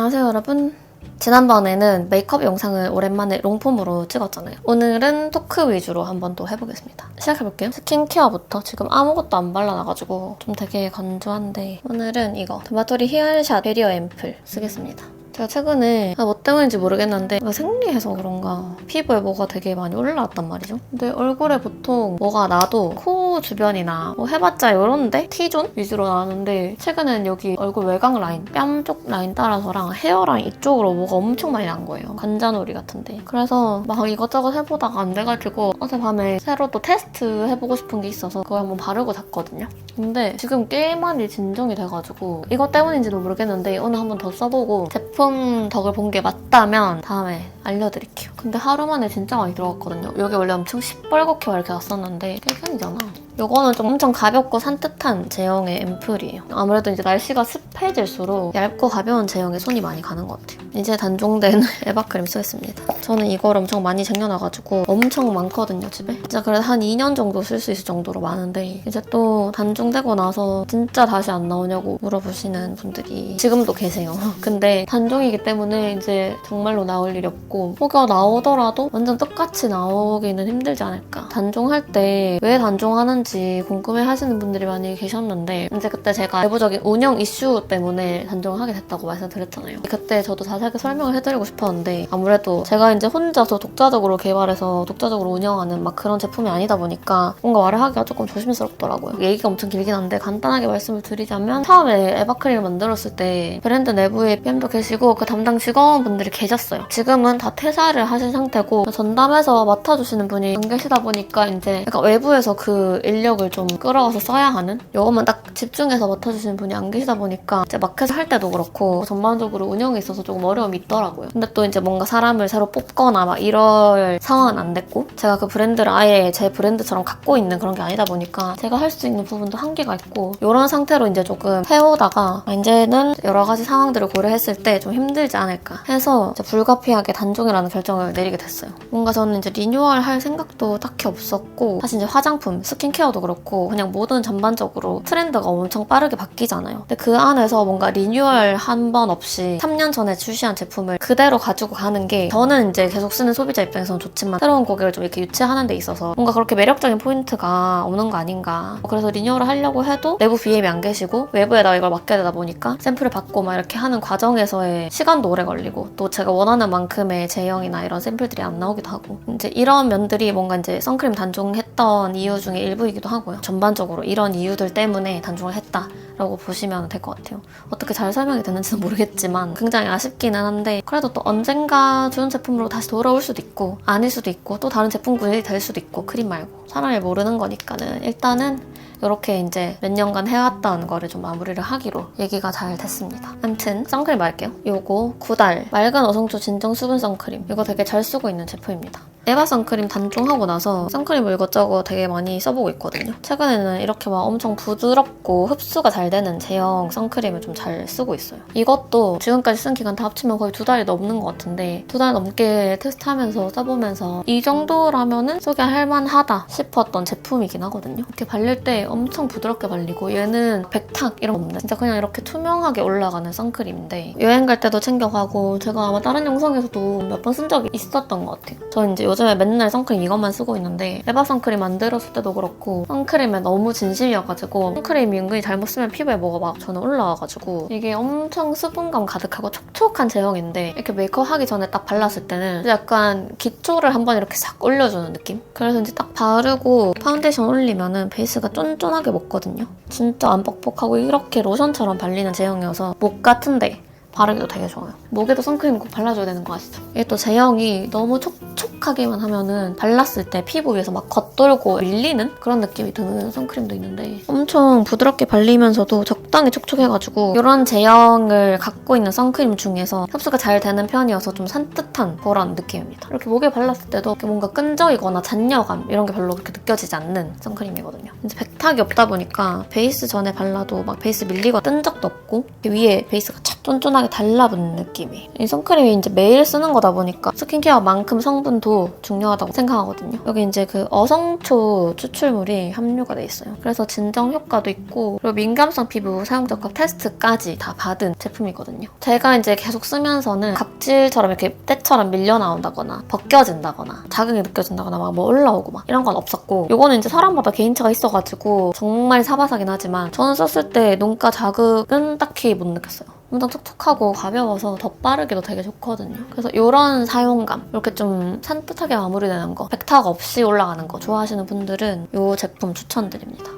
안녕하세요 여러분. 지난번에는 메이크업 영상을 오랜만에 롱폼으로 찍었잖아요. 오늘은 토크 위주로 한번 또 해보겠습니다. 시작해볼게요. 스킨케어부터 지금 아무것도 안 발라놔가지고 좀 되게 건조한데 오늘은 이거 더마토리 히알샷 베리어 앰플 쓰겠습니다. 제가 최근에 뭐 때문인지 모르겠는데 생리해서 그런가 피부에 뭐가 되게 많이 올라왔단 말이죠. 근데 얼굴에 보통 뭐가 나도 코 주변이나 뭐 해봤자 이런데 T존 위주로 나왔는데 최근엔 여기 얼굴 외곽 라인, 뺨 쪽 라인 따라서랑 헤어라인 이쪽으로 뭐가 엄청 많이 난 거예요. 관자놀이 같은데. 그래서 막 이것저것 해보다가 안 돼가지고 어젯밤에 새로 또 테스트 해보고 싶은 게 있어서 그걸 한번 바르고 잤거든요. 근데 지금 꽤 많이 진정이 돼가지고 이것 때문인지도 모르겠는데 오늘 한번 더 써보고 제품 덕을 본 게 맞다면 다음에 알려드릴게요. 근데 하루 만에 진짜 많이 들어갔거든요. 여기 원래 엄청 시뻘겋게 이렇게 났었는데 깨끗이잖아. 이거는 좀 엄청 가볍고 산뜻한 제형의 앰플이에요. 아무래도 이제 날씨가 습해질수록 얇고 가벼운 제형에 손이 많이 가는 것 같아요. 이제 단종된 에바크림 쓰겠습니다. 저는 이걸 엄청 많이 쟁여놔가지고 엄청 많거든요, 집에. 진짜 그래도 한 2년 정도 쓸 수 있을 정도로 많은데 이제 또 단종되고 나서 진짜 다시 안 나오냐고 물어보시는 분들이 지금도 계세요. 근데 단종이기 때문에 이제 정말로 나올 일이 없고 혹여 나오더라도 완전 똑같이 나오기는 힘들지 않을까. 단종할 때 왜 단종하는지 궁금해하시는 분들이 많이 계셨는데 이제 그때 제가 내부적인 운영 이슈 때문에 단종을 하게 됐다고 말씀드렸잖아요. 그때 저도 자세하게 설명을 해드리고 싶었는데 아무래도 제가 이제 혼자서 독자적으로 개발해서 독자적으로 운영하는 막 그런 제품이 아니다 보니까 뭔가 말을 하기가 조금 조심스럽더라고요. 얘기가 엄청 길긴 한데 간단하게 말씀을 드리자면 처음에 에바크림을 만들었을 때 브랜드 내부에 PM도 계시고 그 담당 직원분들이 계셨어요. 지금은 다 퇴사를 하신 상태고 전담해서 맡아주시는 분이 안 계시다 보니까 이제 약간 외부에서 그 인력을 좀 끌어와서 써야 하는 요것만 딱 집중해서 맡아주시는 분이 안 계시다 보니까 이제 마켓을 할 때도 그렇고 전반적으로 운영에 있어서 조금 어려움이 있더라고요. 근데 또 이제 뭔가 사람을 새로 뽑거나 막 이럴 상황은 안 됐고 제가 그 브랜드를 아예 제 브랜드처럼 갖고 있는 그런 게 아니다 보니까 제가 할 수 있는 부분도 한계가 있고 이런 상태로 이제 조금 해오다가 이제는 여러 가지 상황들을 고려했을 때 좀 힘들지 않을까 해서 이제 불가피하게 단종이라는 결정을 내리게 됐어요. 뭔가 저는 이제 리뉴얼 할 생각도 딱히 없었고 사실 이제 화장품, 스킨케어도 그렇고 그냥 모든 전반적으로 트렌드가 엄청 빠르게 바뀌잖아요. 근데 그 안에서 뭔가 리뉴얼 한 번 없이 3년 전에 출시한 제품을 그대로 가지고 가는 게 저는 이제 계속 쓰는 소비자 입장에서는 좋지만 새로운 고객을 좀 이렇게 유치하는 데 있어서 뭔가 그렇게 매력적인 포인트가 없는 거 아닌가. 그래서 리뉴얼을 하려고 해도 내부 BM이 안 계시고 외부에다 이걸 맡겨야 되다 보니까 샘플을 받고 막 이렇게 하는 과정에서의 시간도 오래 걸리고 또 제가 원하는 만큼의 제형이나 이런 샘플들이 안 나오기도 하고 이제 이런 면들이 뭔가 이제 선크림 단종했던 이유 중에 일부이기도 하고요. 전반적으로 이런 이유들 때문에 단종을 했다라고 보시면 될 것 같아요. 어떻게 잘 설명이 되는지는 모르겠지만 굉장히 아쉽기는 한데 그래도 또 언젠가 좋은 제품으로 다시 돌아올 수도 있고 아닐 수도 있고 또 다른 제품군이 될 수도 있고 크림 말고 사람이 모르는 거니까는 일단은 이렇게 이제 몇 년간 해왔던 거를 좀 마무리를 하기로 얘기가 잘 됐습니다. 아무튼 선크림 말게요. 요거 9달 맑은 어성초 진정 수분 선크림. 이거 되게 잘 쓰고 있는 제품입니다. 에바 선크림 단종하고 나서 선크림을 이것저것 되게 많이 써보고 있거든요. 최근에는 이렇게 막 엄청 부드럽고 흡수가 잘 되는 제형 선크림을 좀 잘 쓰고 있어요. 이것도 지금까지 쓴 기간 다 합치면 거의 2달이 넘는 것 같은데 2달 넘게 테스트하면서 써보면서 이 정도라면은 소개할 만하다 싶었던 제품이긴 하거든요. 이렇게 바를 때 엄청 부드럽게 발리고 얘는 백탁 이런 거 없는 진짜 그냥 이렇게 투명하게 올라가는 선크림인데 여행 갈 때도 챙겨가고 제가 아마 다른 영상에서도 몇 번 쓴 적이 있었던 것 같아요. 저 이제 요즘에 맨날 선크림 이것만 쓰고 있는데 에바 선크림 만들었을 때도 그렇고 선크림에 너무 진심이어가지고 선크림이 은근히 잘못 쓰면 피부에 뭐가 막 저는 올라와가지고 이게 엄청 수분감 가득하고 촉촉한 제형인데 이렇게 메이크업 하기 전에 딱 발랐을 때는 약간 기초를 한번 이렇게 싹 올려주는 느낌? 그래서 이제 딱 바르고 파운데이션 올리면은 베이스가 쫀쫀하게 먹거든요. 진짜 안 뻑뻑하고 이렇게 로션처럼 발리는 제형이어서 목 같은데 바르기도 되게 좋아요. 목에도 선크림 꼭 발라줘야 되는 거 아시죠? 이게 또 제형이 너무 촉촉하게만 하면은 발랐을 때 피부 위에서 막 겉돌고 밀리는 그런 느낌이 드는 선크림도 있는데 엄청 부드럽게 발리면서도 적당히 촉촉해가지고 이런 제형을 갖고 있는 선크림 중에서 흡수가 잘 되는 편이어서 좀 산뜻한 그런 느낌입니다. 이렇게 목에 발랐을 때도 이렇게 뭔가 끈적이거나 잔여감 이런 게 별로 그렇게 느껴지지 않는 선크림이거든요. 이제 백탁이 없다 보니까 베이스 전에 발라도 막 베이스 밀리거나 뜬 적도 없고 위에 베이스가 착 쫀쫀하게 심하게 달라붙는 느낌이. 이 선크림이 이제 매일 쓰는 거다 보니까 스킨케어만큼 성분도 중요하다고 생각하거든요. 여기 이제 그 어성초 추출물이 함유가 돼 있어요. 그래서 진정 효과도 있고 그리고 민감성 피부 사용 적합 테스트까지 다 받은 제품이거든요. 제가 이제 계속 쓰면서는 각질처럼 이렇게 때처럼 밀려 나온다거나 벗겨진다거나 자극이 느껴진다거나 막 뭐 올라오고 막 이런 건 없었고, 요거는 이제 사람마다 개인차가 있어가지고 정말 사바사긴 하지만 저는 썼을 때 눈가 자극은 딱히 못 느꼈어요. 엄청 촉촉하고 가벼워서 더 빠르게도 되게 좋거든요. 그래서 이런 사용감, 이렇게 좀 산뜻하게 마무리되는 거, 백탁 없이 올라가는 거 좋아하시는 분들은 이 제품 추천드립니다.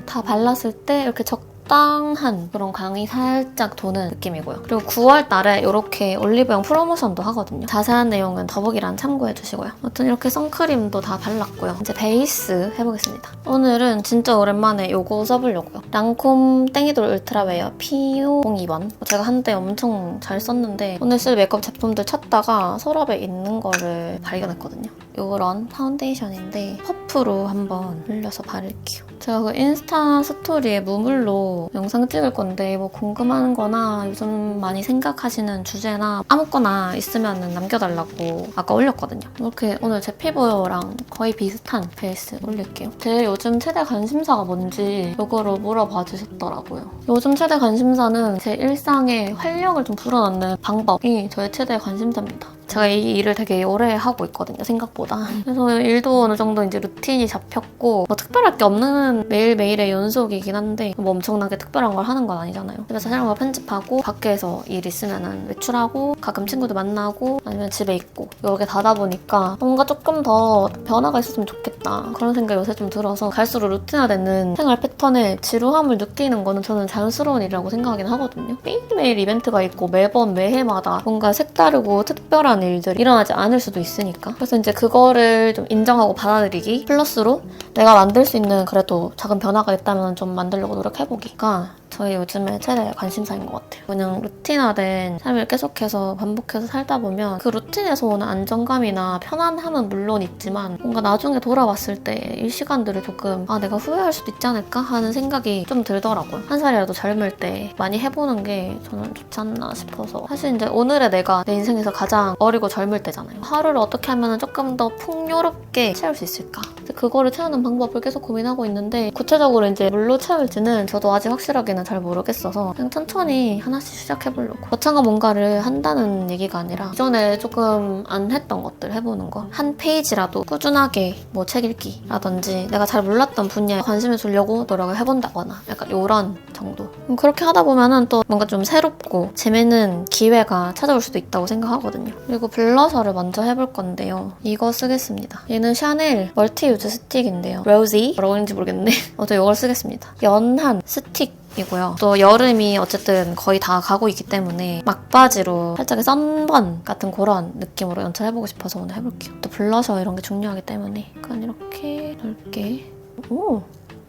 다 발랐을 때 이렇게 적당한 그런 광이 살짝 도는 느낌이고요. 그리고 9월 달에 이렇게 올리브영 프로모션도 하거든요. 자세한 내용은 더보기란 참고해주시고요. 아무튼 이렇게 선크림도 다 발랐고요. 이제 베이스 해보겠습니다. 오늘은 진짜 오랜만에 이거 써보려고요. 랑콤 땡이돌 울트라웨어 PU02번. 제가 한때 엄청 잘 썼는데 오늘 쓸 메이크업 제품들 찾다가 서랍에 있는 거를 발견했거든요. 이런 파운데이션인데 퍼프로 한번 흘려서 바를게요. 제가 그 인스타 스토리에 무물로 영상 찍을 건데 뭐 궁금한 거나 요즘 많이 생각하시는 주제나 아무거나 있으면 남겨달라고 아까 올렸거든요. 이렇게 오늘 제 피부랑 거의 비슷한 베이스 올릴게요. 제 요즘 최대 관심사가 뭔지 이거로 물어봐 주셨더라고요. 요즘 최대 관심사는 제 일상에 활력을 좀 불어넣는 방법이 저의 최대 관심사입니다. 제가 이 일을 되게 오래 하고 있거든요, 생각보다. 그래서 일도 어느 정도 이제 루틴이 잡혔고 뭐 특별할 게 없는 매일매일의 연속이긴 한데 뭐 엄청나게 특별한 걸 하는 건 아니잖아요. 그래서 촬영을 편집하고 밖에서 일 있으면 외출하고 가끔 친구들 만나고 아니면 집에 있고 이렇게 다다 보니까 뭔가 조금 더 변화가 있었으면 좋겠다 그런 생각이 요새 좀 들어서 갈수록 루틴화되는 생활 패턴에 지루함을 느끼는 거는 저는 자연스러운 일이라고 생각하긴 하거든요. 매일매일 이벤트가 있고 매번 매해마다 뭔가 색다르고 특별한 일들이 일어나지 않을 수도 있으니까. 그래서 이제 그거를 좀 인정하고 받아들이기 플러스로 내가 만들 수 있는 그래도 작은 변화가 있다면 좀 만들려고 노력해보기가 저희 요즘에 최대 관심사인 것 같아요. 그냥 루틴화된 삶을 계속해서 반복해서 살다 보면 그 루틴에서 오는 안정감이나 편안함은 물론 있지만 뭔가 나중에 돌아왔을 때 이 시간들을 조금 내가 후회할 수도 있지 않을까 하는 생각이 좀 들더라고요. 한 살이라도 젊을 때 많이 해보는 게 저는 좋지 않나 싶어서. 사실 이제 오늘의 내가 내 인생에서 가장 어리고 젊을 때잖아요. 하루를 어떻게 하면 조금 더 풍요롭게 채울 수 있을까? 그거를 채우는 방법을 계속 고민하고 있는데 구체적으로 이제 뭘로 채울지는 저도 아직 확실하게는 잘 모르겠어서 그냥 천천히 하나씩 시작해보려고. 거창한 뭔가를 한다는 얘기가 아니라 이전에 조금 안 했던 것들 해보는 거. 한 페이지라도 꾸준하게 뭐 책 읽기라든지 내가 잘 몰랐던 분야에 관심을 주려고 노력을 해본다거나 약간 요런 정도. 그렇게 하다 보면은 또 뭔가 좀 새롭고 재밌는 기회가 찾아올 수도 있다고 생각하거든요. 그리고 블러셔를 먼저 해볼 건데요. 이거 쓰겠습니다. 얘는 샤넬 멀티유즈 스틱인데요. 로지? 뭐라고 하는지 모르겠네. 저 이걸 쓰겠습니다. 연한 스틱 이고요. 또 여름이 어쨌든 거의 다 가고 있기 때문에 막바지로 살짝의 썬번 같은 그런 느낌으로 연출해보고 싶어서 오늘 해볼게요. 또 블러셔 이런 게 중요하기 때문에 약간 이렇게 넓게. 오!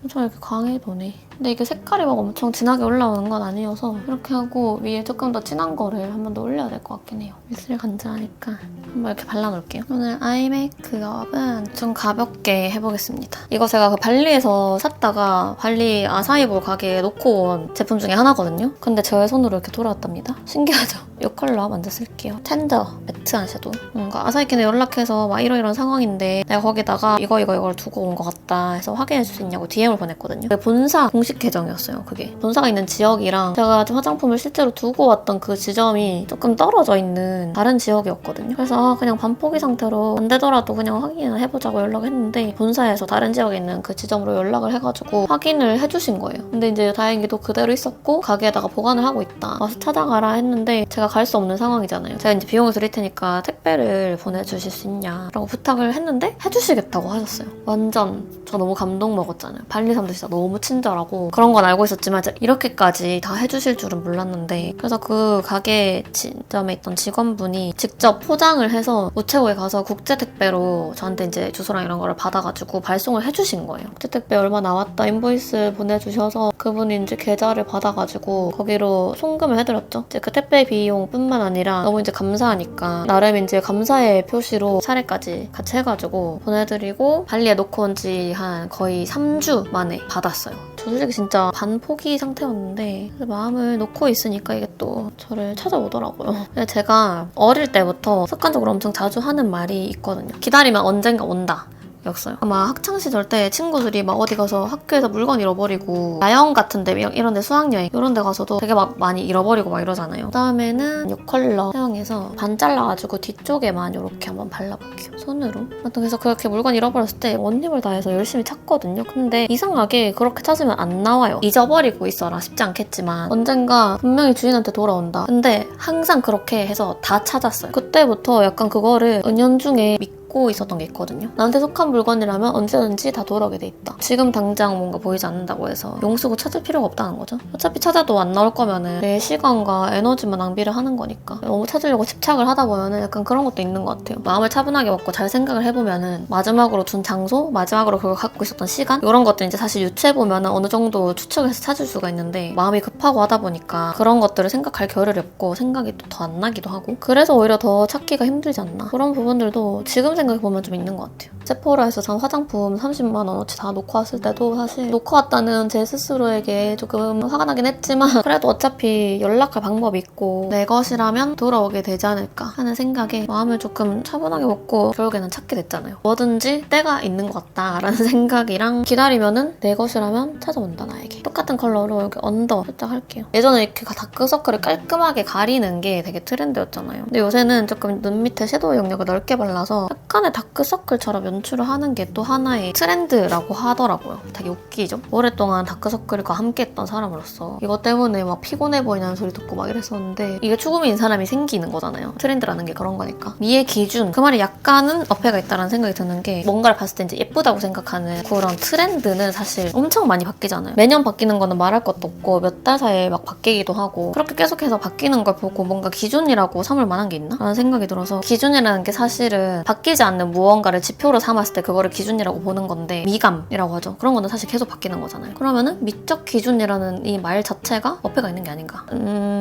엄청 이렇게 강해 도네. 근데 이게 색깔이 막 엄청 진하게 올라오는 건 아니어서 이렇게 하고 위에 조금 더 진한 거를 한 번 더 올려야 될 것 같긴 해요. 입술이 간지러니까 한번 이렇게 발라놓을게요. 오늘 아이 메이크업은 좀 가볍게 해보겠습니다. 이거 제가 그 발리에서 샀다가 발리 아사이볼 가게에 놓고 온 제품 중에 하나거든요. 근데 제 손으로 이렇게 돌아왔답니다. 신기하죠? 이 컬러 먼저 쓸게요. 텐더 매트 아이섀도우. 뭔가 아사히캔에 연락해서 막 이런 상황인데 내가 거기다가 이걸 두고 온 것 같다 해서 확인해줄 수 있냐고 DM을 보냈거든요. 본사 공식 계정이었어요. 그게 본사가 있는 지역이랑 제가 화장품을 실제로 두고 왔던 그 지점이 조금 떨어져 있는 다른 지역이었거든요. 그래서 그냥 반포기 상태로 안 되더라도 그냥 확인을 해보자고 연락을 했는데 본사에서 다른 지역에 있는 그 지점으로 연락을 해가지고 확인을 해주신 거예요. 근데 이제 다행히도 그대로 있었고 가게에다가 보관을 하고 있다. 와서 찾아가라 했는데 제가 갈 수 없는 상황이잖아요. 제가 이제 비용을 드릴 테니까 택배를 보내주실 수 있냐라고 부탁을 했는데 해주시겠다고 하셨어요. 완전 저 너무 감동 먹었잖아요. 발리 사람들 진짜 너무 친절하고 그런 건 알고 있었지만 이렇게까지 다 해주실 줄은 몰랐는데 그래서 그 가게 지점에 있던 직원분이 직접 포장을 해서 우체국에 가서 국제택배로 저한테 이제 주소랑 이런 거를 받아가지고 발송을 해주신 거예요. 국제택배 얼마 나왔다 인보이스 보내주셔서 그분이 이제 계좌를 받아가지고 거기로 송금을 해드렸죠. 이제 그 택배 비용뿐만 아니라 너무 이제 감사하니까 나름 이제 감사의 표시로 차례까지 같이 해가지고 보내드리고 발리에 놓고 온 지 한 거의 3주 만에 받았어요. 저 솔직히 진짜 반포기 상태였는데 마음을 놓고 있으니까 이게 또 저를 찾아오더라고요. 제가 어릴 때부터 습관적으로 엄청 자주 하는 말이 있거든요. 기다리면 언젠가 온다. 였어요. 아마 학창시절 때 친구들이 막 어디 가서 학교에서 물건 잃어버리고 야영 같은데 이런 데 수학여행 이런 데 가서도 되게 막 많이 잃어버리고 막 이러잖아요. 그다음에는 6컬러 사용해서 반 잘라가지고 뒤쪽에만 이렇게 한번 발라볼게요. 손으로. 아무튼 그래서 그렇게 물건 잃어버렸을 때 온 힘을 다해서 열심히 찾거든요. 근데 이상하게 그렇게 찾으면 안 나와요. 잊어버리고 있어라 쉽지 않겠지만 언젠가 분명히 주인한테 돌아온다. 근데 항상 그렇게 해서 다 찾았어요. 그때부터 약간 그거를 은연중에 믿고 있었던 게 있거든요. 나한테 속한 물건이라면 언제든지 다 돌아오게 돼 있다. 지금 당장 뭔가 보이지 않는다고 해서 용쓰고 찾을 필요가 없다는 거죠. 어차피 찾아도 안 나올 거면은 내 시간과 에너지만 낭비를 하는 거니까 너무 찾으려고 집착을 하다 보면은 약간 그런 것도 있는 것 같아요. 마음을 차분하게 먹고 잘 생각을 해보면은 마지막으로 둔 장소, 마지막으로 그걸 갖고 있었던 시간 이런 것들 이제 사실 유추해보면은 어느 정도 추측해서 찾을 수가 있는데 마음이 급하고 하다 보니까 그런 것들을 생각할 겨를이 없고 생각이 또 더 안 나기도 하고 그래서 오히려 더 찾기가 힘들지 않나. 그런 부분들도 지금 생각해보면 좀 있는 것 같아요. 세포라에서 산 화장품 30만 원어치 다 놓고 왔을 때도 사실 놓고 왔다는 제 스스로에게 조금 화가 나긴 했지만 그래도 어차피 연락할 방법이 있고 내 것이라면 돌아오게 되지 않을까 하는 생각에 마음을 조금 차분하게 먹고 결국에는 찾게 됐잖아요. 뭐든지 때가 있는 것 같다라는 생각이랑 기다리면은 내 것이라면 찾아온다 나에게. 똑같은 컬러로 여기 언더 살짝 할게요. 예전에 이렇게 다크서클을 깔끔하게 가리는 게 되게 트렌드였잖아요. 근데 요새는 조금 눈 밑에 섀도우 영역을 넓게 발라서 약간의 다크서클처럼 연출을 하는 게 또 하나의 트렌드라고 하더라고요. 되게 웃기죠? 오랫동안 다크서클과 함께했던 사람으로서 이것 때문에 막 피곤해 보이는 소리 듣고 막 이랬었는데 이게 추구미인 사람이 생기는 거잖아요. 트렌드라는 게 그런 거니까. 미의 기준, 그 말이 약간은 어폐가 있다는 생각이 드는 게 뭔가를 봤을 때 이제 예쁘다고 생각하는 그런 트렌드는 사실 엄청 많이 바뀌잖아요. 매년 바뀌는 거는 말할 것도 없고 몇 달 사이에 막 바뀌기도 하고 그렇게 계속해서 바뀌는 걸 보고 뭔가 기준이라고 삼을 만한 게 있나? 라는 생각이 들어서 기준이라는 게 사실은 바뀌지 않는 무언가를 지표로 삼았을 때 그거를 기준이라고 보는 건데 미감이라고 하죠. 그런 거는 사실 계속 바뀌는 거잖아요. 그러면은 미적 기준이라는 이 말 자체가 어폐가 있는 게 아닌가.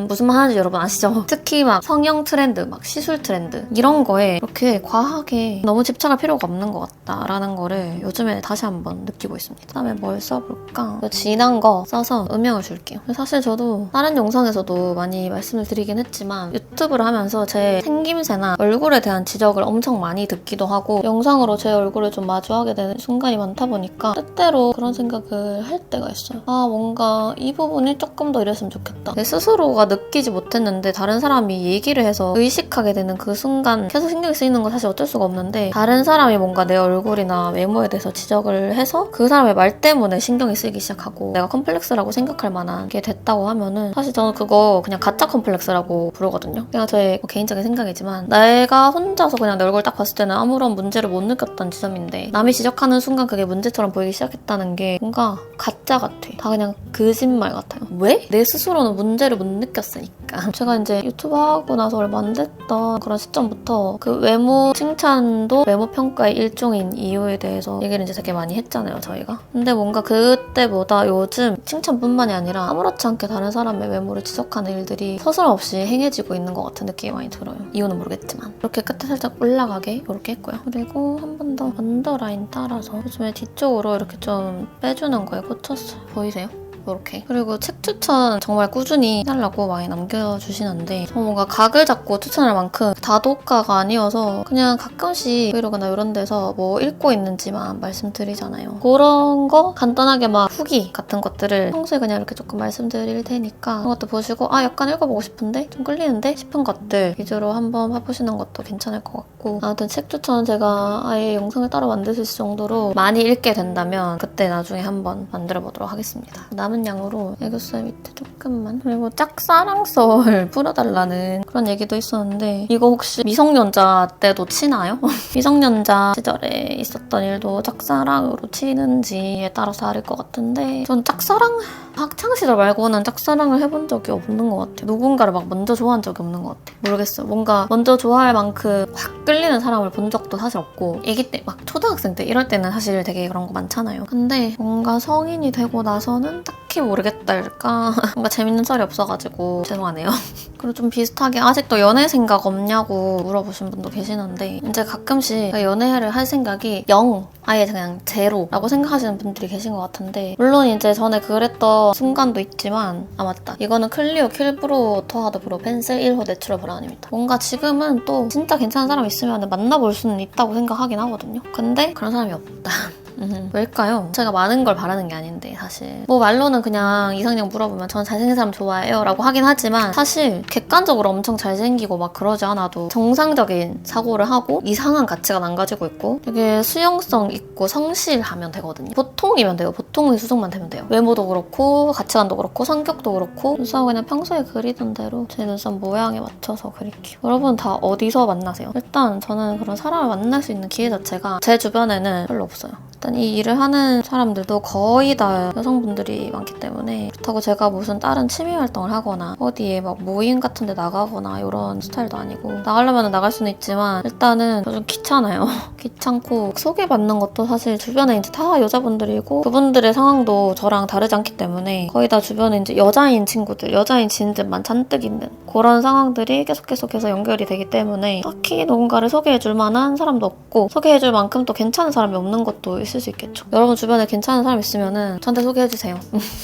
무슨 말 하는지 여러분 아시죠? 특히 막 성형 트렌드, 막 시술 트렌드 이런 거에 이렇게 과하게 너무 집착할 필요가 없는 것 같다라는 거를 요즘에 다시 한번 느끼고 있습니다. 그다음에 뭘 써볼까? 진한 거 써서 음영을 줄게요. 사실 저도 다른 영상에서도 많이 말씀을 드리긴 했지만 유튜브를 하면서 제 생김새나 얼굴에 대한 지적을 엄청 많이 듣기도 하고 영상으로 제 얼굴을 좀 마주하게 되는 순간이 많다 보니까 때때로 그런 생각을 할 때가 있어요. 아 뭔가 이 부분이 조금 더 이랬으면 좋겠다. 내 스스로가 느끼지 못했는데 다른 사람이 얘기를 해서 의식하게 되는 그 순간 계속 신경이 쓰이는 건 사실 어쩔 수가 없는데 다른 사람이 뭔가 내 얼굴이나 외모에 대해서 지적을 해서 그 사람의 말 때문에 신경이 쓰이기 시작하고 내가 컴플렉스라고 생각할 만한 게 됐다고 하면은 사실 저는 그거 그냥 가짜 컴플렉스라고 부르거든요. 그냥 저의 개인적인 생각이지만 내가 혼자서 그냥 내 얼굴 딱 봤을 때는 아무런 문제를 못 느꼈던 지점인데 남이 지적하는 순간 그게 문제처럼 보이기 시작했다는 게 뭔가 가짜 같아. 다 그냥 거짓말 같아요. 왜? 내 스스로는 문제를 못 느꼈으니까. 제가 이제 유튜브 하고 나서 얼마 안 됐던 그런 시점부터 그 외모 칭찬도 외모 평가의 일종인 이유에 대해서 얘기를 이제 되게 많이 했잖아요, 저희가. 근데 뭔가 그때보다 요즘 칭찬뿐만이 아니라 아무렇지 않게 다른 사람의 외모를 지적하는 일들이 서슴없이 행해지고 있는 것 같은 느낌이 많이 들어요. 이유는 모르겠지만. 이렇게 끝에 살짝 올라가게 이렇게 했고요. 그리고 한 번 더 언더라인 따라서 요즘에 뒤쪽으로 이렇게 좀 빼주는 거에 꽂혔어요. 보이세요? 이렇게. 그리고 책 추천 정말 꾸준히 해달라고 많이 남겨주시는데 저 뭔가 각을 잡고 추천할 만큼 다독가가 아니어서 그냥 가끔씩 브이로그나 이런 데서 뭐 읽고 있는지만 말씀드리잖아요. 그런 거 간단하게 막 후기 같은 것들을 평소에 그냥 이렇게 조금 말씀드릴 테니까 그런 것도 보시고 아 약간 읽어보고 싶은데? 좀 끌리는데? 싶은 것들 위주로 한번 해보시는 것도 괜찮을 것 같고 아무튼 책 추천 제가 아예 영상을 따로 만들 수 있을 정도로 많이 읽게 된다면 그때 나중에 한번 만들어보도록 하겠습니다. 남은 양으로 애교살 밑에 조금만 그리고 짝사랑썰 풀어달라는 그런 얘기도 있었는데 이거 혹시 미성년자 때도 치나요? 미성년자 시절에 있었던 일도 짝사랑으로 치는지에 따라서 다를 것 같은데 전 짝사랑 학창시절 말고는 짝사랑을 해본 적이 없는 것 같아요. 누군가를 막 먼저 좋아한 적이 없는 것 같아요. 모르겠어요. 뭔가 먼저 좋아할 만큼 확 끌리는 사람을 본 적도 사실 없고 애기 때 막 초등학생 때 이럴 때는 사실 되게 그런 거 많잖아요. 근데 뭔가 성인이 되고 나서는 딱히 딱히 모르겠달까? 뭔가 재밌는 썰이 없어가지고 죄송하네요. 그리고 좀 비슷하게 아직도 연애 생각 없냐고 물어보신 분도 계시는데 이제 가끔씩 연애를 할 생각이 0, 아예 그냥 제로라고 생각하시는 분들이 계신 것 같은데 물론 이제 전에 그랬던 순간도 있지만 맞다. 이거는 클리오 킬브로 오토하드 브로 펜슬 1호 내추럴 브라운입니다. 뭔가 지금은 또 진짜 괜찮은 사람 있으면 만나볼 수는 있다고 생각하긴 하거든요. 근데 그런 사람이 없다. 왜일까요? 제가 많은 걸 바라는 게 아닌데 사실 뭐 말로는 그냥 이상형 물어보면 전 잘생긴 사람 좋아해요 라고 하긴 하지만 사실 객관적으로 엄청 잘생기고 막 그러지 않아도 정상적인 사고를 하고 이상한 가치관 안 가지고 있고 되게 수용성 있고 성실하면 되거든요. 보통이면 돼요. 보통의 수준만 되면 돼요. 외모도 그렇고 가치관도 그렇고 성격도 그렇고 눈썹 그냥 평소에 그리던 대로 제 눈썹 모양에 맞춰서 그릴게요. 여러분 다 어디서 만나세요? 일단 저는 그런 사람을 만날 수 있는 기회 자체가 제 주변에는 별로 없어요. 일단 이 일을 하는 사람들도 거의 다 여성분들이 많기 때문에 그렇다고 제가 무슨 다른 취미 활동을 하거나 어디에 막 모임 같은 데 나가거나 이런 스타일도 아니고 나가려면 나갈 수는 있지만 일단은 좀 귀찮아요. 귀찮고 소개받는 것도 사실 주변에 이제 다 여자분들이고 그분들의 상황도 저랑 다르지 않기 때문에 거의 다 주변에 이제 여자인 친구들, 여자인 지인들만 잔뜩 있는 그런 상황들이 계속해서 연결이 되기 때문에 딱히 누군가를 소개해줄 만한 사람도 없고 소개해줄 만큼 또 괜찮은 사람이 없는 것도 있을 수 있겠죠. 여러분 주변에 괜찮은 사람 있으면은 저한테 소개해주세요.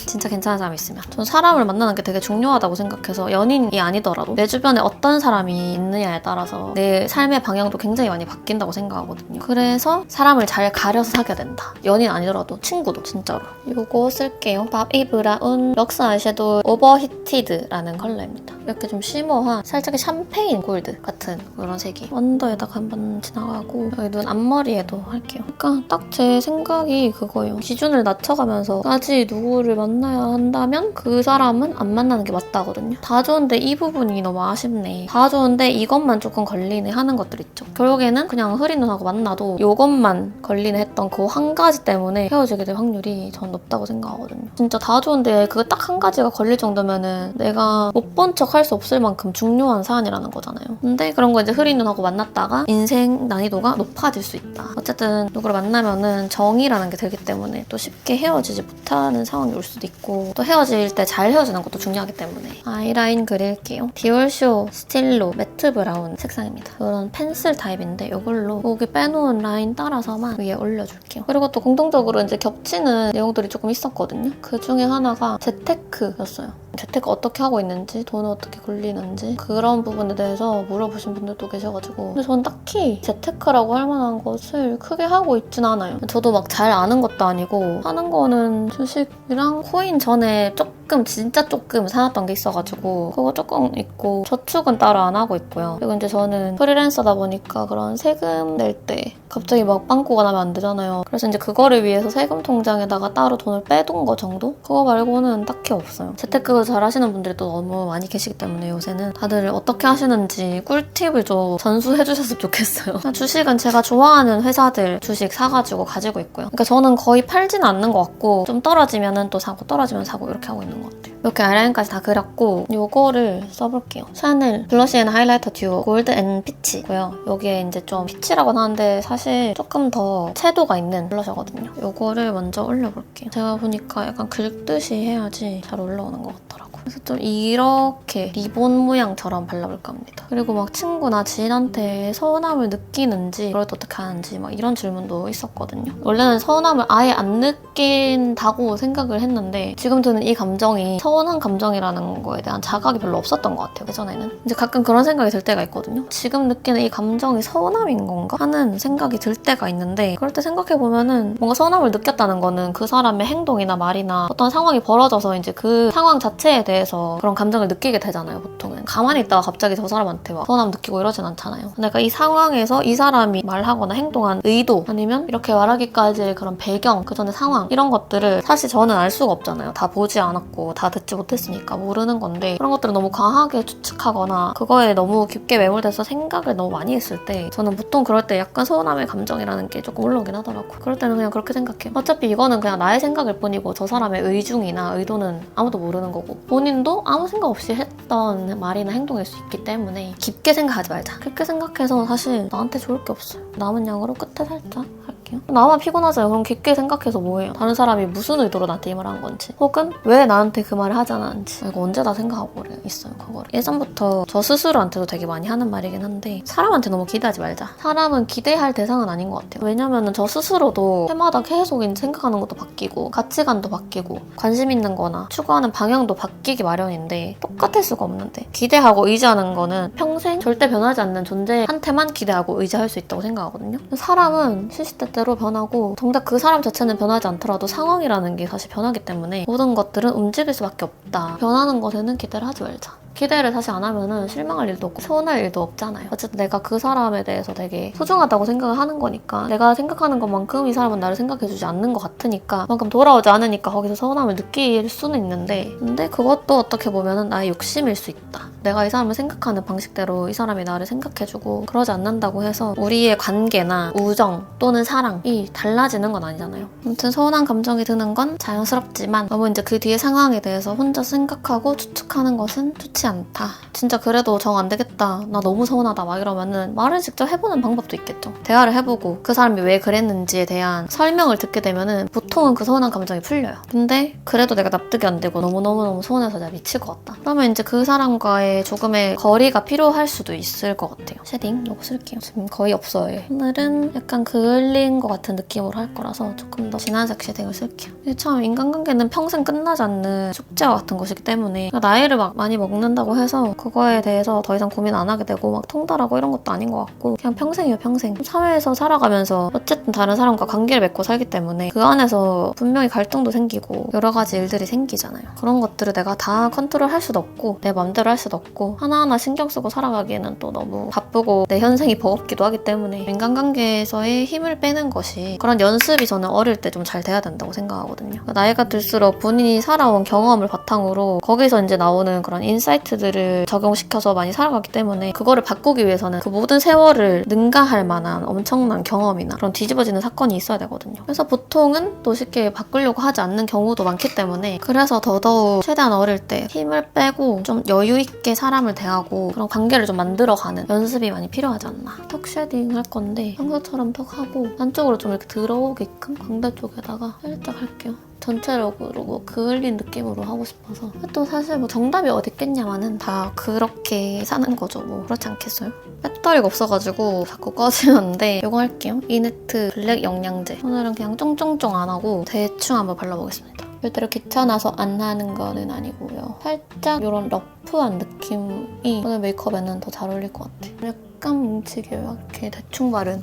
진짜 괜찮은 사람 있으면. 전 사람을 만나는 게 되게 중요하다고 생각해서 연인이 아니더라도 내 주변에 어떤 사람이 있느냐에 따라서 내 삶의 방향도 굉장히 많이 바뀐다고 생각하거든요. 그래서 사람을 잘 가려서 사귀어야 된다. 연인 아니더라도 친구도 진짜로. 요거 쓸게요. 바비 브라운 럭스 아이섀도우 오버히티드라는 컬러입니다. 이렇게 좀 쉬머한 살짝 샴페인 골드 같은 그런 색이 언더에다가 한번 지나가고 여기 눈 앞머리에도 할게요. 그러니까 딱 제 생각이 그거예요. 기준을 낮춰가면서까지 누구를 만나야 한다면 그 사람은 안 만나는 게 맞다거든요. 다 좋은데 이 부분이 너무 아쉽네. 다 좋은데 이것만 조금 걸리네 하는 것들 있죠. 결국에는 그냥 흐린 눈하고 만나도 이것만 걸리네 했던 그 한 가지 때문에 헤어지게 될 확률이 전 높다고 생각하거든요. 진짜 다 좋은데 그거 딱 한 가지가 걸릴 정도면은 내가 못 본 척 할 수 없을 만큼 중요한 사안이라는 거잖아요. 근데 그런 거 이제 흐린 눈하고 만났다가 인생 난이도가 높아질 수 있다. 어쨌든 누구를 만나면은 정이라는 게 들기 때문에 또 쉽게 헤어지지 못하는 상황이 올 수도 있고 또 헤어질 때 잘 헤어지는 것도 중요하기 때문에 아이라인 그릴게요. 디올쇼 스틸로 매트 브라운 색상입니다. 이런 펜슬 타입인데 이걸로 여기 빼놓은 라인 따라서만 위에 올려줄게요. 그리고 또 공통적으로 이제 겹치는 내용들이 조금 있었거든요. 그 중에 하나가 재테크였어요. 재테크 어떻게 하고 있는지, 돈을 어떻게 굴리는지 그런 부분에 대해서 물어보신 분들도 계셔가지고 근데 저는 딱히 재테크라고 할 만한 것을 크게 하고 있진 않아요. 저도 막 잘 아는 것도 아니고 하는 거는 주식이랑 코인 전에 조금 진짜 조금 사놨던 게 있어가지고 그거 조금 있고 저축은 따로 안 하고 있고요. 그리고 이제 저는 프리랜서다 보니까 그런 세금 낼 때 갑자기 막 빵꾸가 나면 안 되잖아요. 그래서 이제 그거를 위해서 세금 통장에다가 따로 돈을 빼둔 거 정도? 그거 말고는 딱히 없어요. 재테크 잘 하시는 분들이 또 너무 많이 계시기 때문에 요새는 다들 어떻게 하시는지 꿀팁을 좀 전수해 주셨으면 좋겠어요. 주식은 제가 좋아하는 회사들 주식 사가지고 가지고 있고요. 그러니까 저는 거의 팔지는 않는 것 같고 좀 떨어지면은 또 사고 떨어지면 사고 이렇게 하고 있는 것 같아요. 이렇게 아이라인까지 다 그렸고 요거를 써볼게요. 샤넬 블러쉬 앤 하이라이터 듀오 골드 앤 피치고요. 여기에 이제 좀 피치라고 하는데 사실 조금 더 채도가 있는 블러셔거든요. 요거를 먼저 올려볼게요. 제가 보니까 약간 긁듯이 해야지 잘 올라오는 것 같더라고요. 그래서 좀 이렇게 리본 모양처럼 발라볼까 합니다. 그리고 막 친구나 지인한테 서운함을 느끼는지 그럴 때 어떻게 하는지 막 이런 질문도 있었거든요. 원래는 서운함을 아예 안 느낀다고 생각을 했는데 지금 드는 이 감정이 서운한 감정이라는 거에 대한 자각이 별로 없었던 것 같아요. 예전에는. 이제 가끔 그런 생각이 들 때가 있거든요. 지금 느끼는 이 감정이 서운함인 건가? 하는 생각이 들 때가 있는데 그럴 때 생각해보면은 뭔가 서운함을 느꼈다는 거는 그 사람의 행동이나 말이나 어떤 상황이 벌어져서 이제 그 상황 자체에 대해서 그런 감정을 느끼게 되잖아요. 보통은. 가만히 있다가 갑자기 저 사람한테 막 서운함 느끼고 이러진 않잖아요. 그러니까 이 상황에서 이 사람이 말하거나 행동한 의도 아니면 이렇게 말하기까지의 그런 배경, 그 전에 상황 이런 것들을 사실 저는 알 수가 없잖아요. 다 보지 않았고 다 듣지 못했으니까 모르는 건데 그런 것들을 너무 과하게 추측하거나 그거에 너무 깊게 매몰돼서 생각을 너무 많이 했을 때 저는 보통 그럴 때 약간 서운함의 감정이라는 게 조금 올라오긴 하더라고요. 그럴 때는 그냥 그렇게 생각해요. 어차피 이거는 그냥 나의 생각일 뿐이고 저 사람의 의중이나 의도는 아무도 모르는 거고 본인도 아무 생각 없이 했던 말이나 행동일 수 있기 때문에 깊게 생각하지 말자. 그렇게 생각해서 사실 나한테 좋을 게 없어요. 남은 양으로 끝에 살짝 할게요. 해볼게요. 나만 피곤하잖아요. 그럼 깊게 생각해서 뭐해요? 다른 사람이 무슨 의도로 나한테 이 말을 한 건지, 혹은 왜 나한테 그 말을 하지 않았는지. 이거 언제 다 생각하고 있어요, 그거를. 예전부터 저 스스로한테도 되게 많이 하는 말이긴 한데, 사람한테 너무 기대하지 말자. 사람은 기대할 대상은 아닌 것 같아요. 왜냐면은 저 스스로도 해마다 계속 생각하는 것도 바뀌고, 가치관도 바뀌고, 관심 있는 거나 추구하는 방향도 바뀌기 마련인데 똑같을 수가 없는데, 기대하고 의지하는 거는 평생 절대 변하지 않는 존재한테만 기대하고 의지할 수 있다고 생각하거든요. 사람은 시시때때로 변하고, 정작 그 사람 자체는 변하지 않더라도 상황이라는 게 사실 변하기 때문에 모든 것들은 움직일 수밖에 없다. 변하는 것에는 기대를 하지 말자. 기대를 다시 안 하면은 실망할 일도 없고 서운할 일도 없잖아요. 어쨌든 내가 그 사람에 대해서 되게 소중하다고 생각을 하는 거니까, 내가 생각하는 것만큼 이 사람은 나를 생각해주지 않는 것 같으니까, 그만큼 돌아오지 않으니까 거기서 서운함을 느낄 수는 있는데, 근데 그것도 어떻게 보면은 나의 욕심일 수 있다. 내가 이 사람을 생각하는 방식대로 이 사람이 나를 생각해주고 그러지 않는다고 해서 우리의 관계나 우정 또는 사랑이 달라지는 건 아니잖아요. 아무튼 서운한 감정이 드는 건 자연스럽지만 너무 이제 그 뒤의 상황에 대해서 혼자 생각하고 추측하는 것은 좋지 않다. 진짜 그래도 정 안 되겠다, 나 너무 서운하다 막 이러면은 말을 직접 해보는 방법도 있겠죠. 대화를 해보고 그 사람이 왜 그랬는지에 대한 설명을 듣게 되면은 보통은 그 서운한 감정이 풀려요. 근데 그래도 내가 납득이 안 되고 너무너무 서운해서 내가 미칠 것 같다, 그러면 이제 그 사람과의 조금의 거리가 필요할 수도 있을 것 같아요. 쉐딩 이거 쓸게요. 지금 거의 없어요. 오늘은 약간 그을린 것 같은 느낌으로 할 거라서 조금 더 진한색 쉐딩을 쓸게요. 참 인간관계는 평생 끝나지 않는 숙제와 같은 것이기 때문에 나이를 막 많이 먹는다고 해서 그거에 대해서 더 이상 고민 안 하게 되고 막 통달하고 이런 것도 아닌 것 같고, 그냥 평생이에요, 평생. 사회에서 살아가면서 어쨌든 다른 사람과 관계를 맺고 살기 때문에 그 안에서 분명히 갈등도 생기고 여러 가지 일들이 생기잖아요. 그런 것들을 내가 다 컨트롤할 수도 없고 내 맘대로 할 수도 없고 하나하나 신경 쓰고 살아가기에는 또 너무 바쁘고 내 현생이 버겁기도 하기 때문에 인간관계에서의 힘을 빼는 것이, 그런 연습이 저는 어릴 때 좀 잘 돼야 된다고 생각하거든요. 나이가 들수록 본인이 살아온 경험을 바탕으로 거기서 이제 나오는 그런 인사이트들을 적용시켜서 많이 살아가기 때문에, 그거를 바꾸기 위해서는 그 모든 세월을 능가할 만한 엄청난 경험이나 그런 뒤집어지는 사건이 있어야 되거든요. 그래서 보통은 또 쉽게 바꾸려고 하지 않는 경우도 많기 때문에, 그래서 더더욱 최대한 어릴 때 힘을 빼고 좀 여유 있게 사람을 대하고 그런 관계를 좀 만들어가는 연습이 많이 필요하지 않나. 턱 쉐딩 할 건데 평소처럼 턱하고 안쪽으로 좀 이렇게 들어오게끔 광대 쪽에다가 살짝 할게요. 전체적으로 뭐 그을린 느낌으로 하고 싶어서. 또 사실 뭐 정답이 어디 있겠냐마는 다 그렇게 사는 거죠. 뭐 그렇지 않겠어요? 배터리가 없어가지고 자꾸 꺼지는데 이거 할게요. 이네트 블랙 영양제. 오늘은 그냥 쫑쫑쫑 안 하고 대충 한번 발라보겠습니다. 절대로 귀찮아서 안 하는 거는 아니고요. 살짝 이런 러프한 느낌이 오늘 메이크업에는 더 잘 어울릴 것 같아요. 약간 뭉치게 이렇게 대충 바른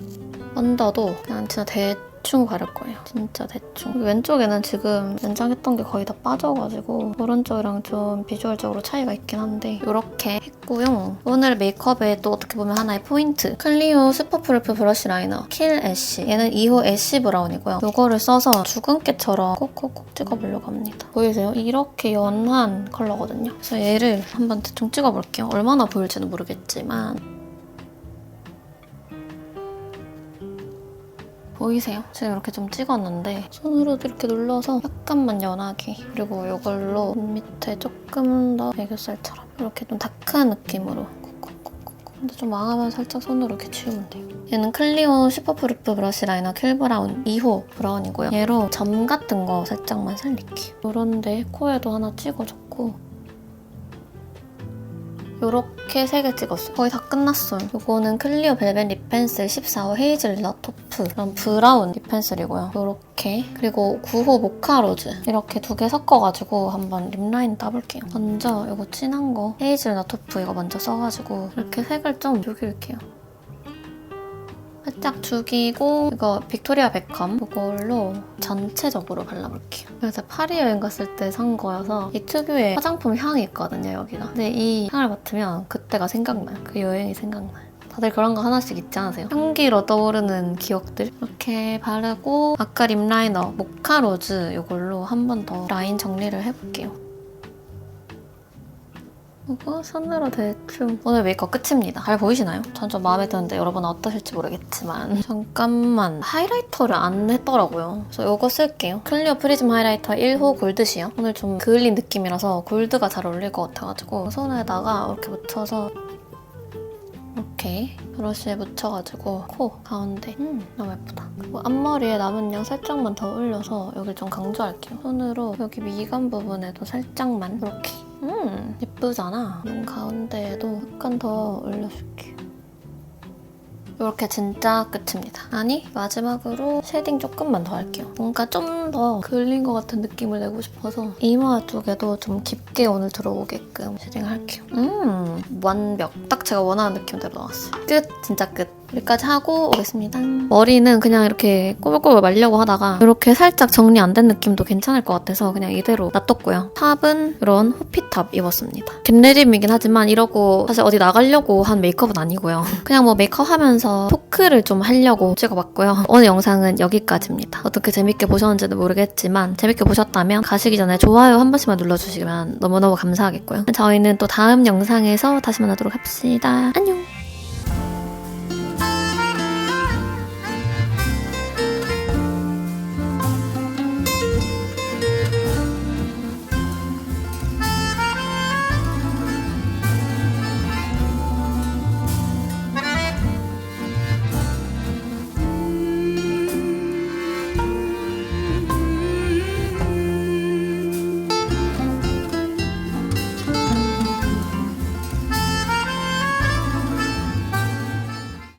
언더도 그냥 진짜 대충 바를 거예요. 진짜 대충. 왼쪽에는 지금 연장했던 게 거의 다 빠져가지고 오른쪽이랑 좀 비주얼적으로 차이가 있긴 한데 이렇게 했고요. 오늘 메이크업에 또 어떻게 보면 하나의 포인트, 클리오 슈퍼프루프 브러쉬 라이너 킬 애쉬. 얘는 2호 애쉬 브라운이고요. 이거를 써서 주근깨처럼 콕콕콕 찍어보려고 합니다. 보이세요? 이렇게 연한 컬러거든요. 그래서 얘를 한번 대충 찍어볼게요. 얼마나 보일지는 모르겠지만 보이세요? 지금 이렇게 좀 찍었는데 손으로도 이렇게 눌러서 약간만 연하게, 그리고 이걸로 밑에 조금 더 애교살처럼 이렇게 좀 다크한 느낌으로 콕콕콕콕. 근데 좀 망하면 살짝 손으로 이렇게 치우면 돼요. 얘는 클리오 슈퍼프루프 브러쉬 라이너 킬 브라운 2호 브라운이고요. 얘로 점 같은 거 살짝만 살릴게요. 이런데 코에도 하나 찍어줬고, 요렇게 3개 찍었어요. 거의 다 끝났어요. 요거는 클리오 벨벳 립 펜슬 14호 헤이즐넛 토프, 이런 브라운 립 펜슬이고요. 요렇게. 그리고 9호 모카 로즈. 이렇게 2개 섞어가지고 한번 립라인 따볼게요. 먼저 요거 진한 거 헤이즐넛 토프 이거 먼저 써가지고 이렇게 색을 좀 죽일게요. 살짝 죽이고, 이거 빅토리아 베컴 이걸로 전체적으로 발라볼게요. 그래서 파리 여행 갔을 때 산 거여서 이 특유의 화장품 향이 있거든요, 여기가. 근데 이 향을 맡으면 그때가 생각나요. 그 여행이 생각나요. 다들 그런 거 하나씩 있지 않으세요? 향기로 떠오르는 기억들. 이렇게 바르고 아까 립 라이너 모카 로즈 이걸로 한 번 더 라인 정리를 해볼게요. 이거 손으로 대충. 오늘 메이크업 끝입니다. 잘 보이시나요? 전 좀 마음에 드는데 여러분은 어떠실지 모르겠지만 잠깐만 하이라이터를 안 했더라고요. 그래서 이거 쓸게요. 클리오 프리즘 하이라이터 1호 골드시요. 오늘 좀 그을린 느낌이라서 골드가 잘 어울릴 것 같아가지고 손에다가 이렇게 묻혀서 이렇게 브러쉬에 묻혀가지고 코 가운데 너무 예쁘다. 그리고 앞머리에 남은 양 살짝만 더 올려서 여기 좀 강조할게요. 손으로 여기 미간 부분에도 살짝만 이렇게 예쁘잖아. 눈 가운데에도 약간 더 올려줄게요. 이렇게 진짜 끝입니다. 아니 마지막으로 쉐딩 조금만 더 할게요. 뭔가 좀 더 그을린 것 같은 느낌을 내고 싶어서 이마 쪽에도 좀 깊게 오늘 들어오게끔 쉐딩을 할게요. 완벽. 딱 제가 원하는 느낌대로 나왔어요. 끝! 진짜 끝. 여기까지 하고 오겠습니다. 머리는 그냥 이렇게 꼬불꼬불 말려고 하다가 이렇게 살짝 정리 안 된 느낌도 괜찮을 것 같아서 그냥 이대로 놔뒀고요. 탑은 이런 호피탑 입었습니다. 겟레림이긴 하지만 이러고 사실 어디 나가려고 한 메이크업은 아니고요. 그냥 뭐 메이크업 하면서 토크를 좀 하려고 찍어봤고요. 오늘 영상은 여기까지입니다. 어떻게 재밌게 보셨는지는 모르겠지만 재밌게 보셨다면 가시기 전에 좋아요 한 번씩만 눌러주시면 너무너무 감사하겠고요. 저희는 또 다음 영상에서 다시 만나도록 합시다. 안녕!